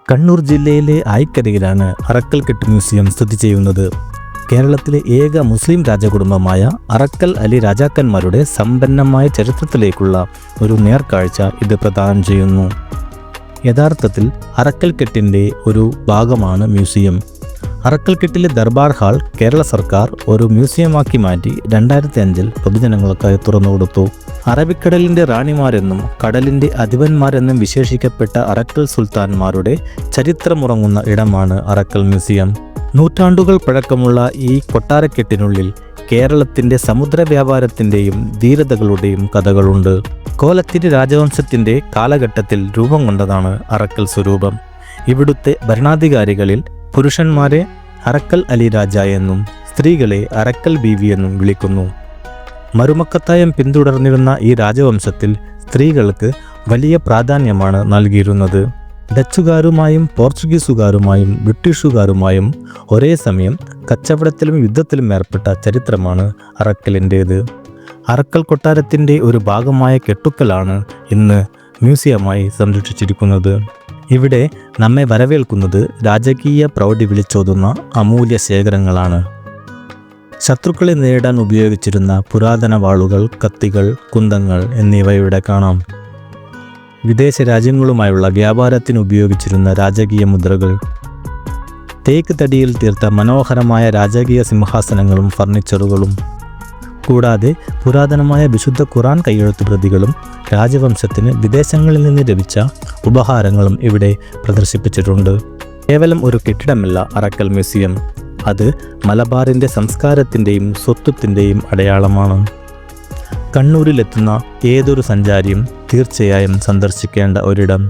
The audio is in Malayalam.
കണ്ണൂർ ജില്ലയിലെ ആയിക്കരയിലാണ് അറക്കൽകെട്ട് മ്യൂസിയം സ്ഥിതി ചെയ്യുന്നത്. കേരളത്തിലെ ഏക മുസ്ലിം രാജകുടുംബമായ അറക്കൽ അലി രാജാക്കന്മാരുടെ സമ്പന്നമായ ചരിത്രത്തിലേക്കുള്ള ഒരു നേർക്കാഴ്ച ഇത് പ്രദാനം ചെയ്യുന്നു. യഥാർത്ഥത്തിൽ അറക്കൽകെട്ടിൻ്റെ ഒരു ഭാഗമാണ് മ്യൂസിയം. അറക്കൽകെട്ടിലെ ദർബാർ ഹാൾ കേരള സർക്കാർ ഒരു മ്യൂസിയമാക്കി മാറ്റി 2005 പൊതുജനങ്ങൾക്കായി തുറന്നുകൊടുത്തു. അറബിക്കടലിൻ്റെ റാണിമാരെന്നും കടലിൻ്റെ അധിപന്മാരെന്നും വിശേഷിക്കപ്പെട്ട അറക്കൽ സുൽത്താൻമാരുടെ ചരിത്രമുറങ്ങുന്ന ഇടമാണ് അറക്കൽ മ്യൂസിയം. നൂറ്റാണ്ടുകൾ പഴക്കമുള്ള ഈ കൊട്ടാരക്കെട്ടിനുള്ളിൽ കേരളത്തിൻ്റെ സമുദ്ര വ്യാപാരത്തിൻ്റെയും ധീരതകളുടെയും കഥകളുണ്ട്. കോലത്തിരി രാജവംശത്തിൻ്റെ കാലഘട്ടത്തിൽ രൂപം കൊണ്ടതാണ് അറക്കൽ സ്വരൂപം. ഇവിടുത്തെ ഭരണാധികാരികളിൽ പുരുഷന്മാരെ അറക്കൽ അലി രാജ എന്നും സ്ത്രീകളെ അറക്കൽ ബീവി എന്നും വിളിക്കുന്നു. മരുമക്കത്തായം പിന്തുടർന്നിരുന്ന ഈ രാജവംശത്തിൽ സ്ത്രീകൾക്ക് വലിയ പ്രാധാന്യമാണ് നൽകിയിരുന്നത്. ഡച്ചുകാരുമായും പോർച്ചുഗീസുകാരുമായും ബ്രിട്ടീഷുകാരുമായും ഒരേ സമയം കച്ചവടത്തിലും യുദ്ധത്തിലും ഏർപ്പെട്ട ചരിത്രമാണ് അറക്കലിൻ്റേത്. അറക്കൽ കൊട്ടാരത്തിൻ്റെ ഒരു ഭാഗമായ കെട്ടുക്കലാണ് ഇന്ന് മ്യൂസിയമായി സംരക്ഷിച്ചിരിക്കുന്നത്. ഇവിടെ നമ്മെ വരവേൽക്കുന്നത് രാജകീയ പ്രൗഢി വിളിച്ചോതുന്ന അമൂല്യ ശേഖരങ്ങളാണ്. ശത്രുക്കളെ നേരിടാൻ ഉപയോഗിച്ചിരുന്ന പുരാതന വാളുകൾ, കത്തികൾ, കുന്തങ്ങൾ എന്നിവ ഇവിടെ കാണാം. വിദേശ രാജ്യങ്ങളുമായുള്ള വ്യാപാരത്തിന് ഉപയോഗിച്ചിരുന്ന രാജകീയ മുദ്രകൾ, തേക്ക് തടിയിൽ തീർത്ത മനോഹരമായ രാജകീയ സിംഹാസനങ്ങളും ഫർണിച്ചറുകളും, കൂടാതെ പുരാതനമായ വിശുദ്ധ ഖുർആൻ കയ്യെഴുത്ത് പ്രതികളും രാജവംശത്തിന് വിദേശങ്ങളിൽ നിന്ന് ലഭിച്ച ഉപഹാരങ്ങളും ഇവിടെ പ്രദർശിപ്പിച്ചിട്ടുണ്ട്. കേവലം ഒരു കെട്ടിടമല്ല അറക്കൽ മ്യൂസിയം, അത് മലബാറിൻ്റെ സംസ്കാരത്തിൻ്റെയും സ്വത്വത്തിൻ്റെയും അടയാളമാണ്. കണ്ണൂരിലെത്തുന്ന ഏതൊരു സഞ്ചാരിയും തീർച്ചയായും സന്ദർശിക്കേണ്ട ഒരിടം.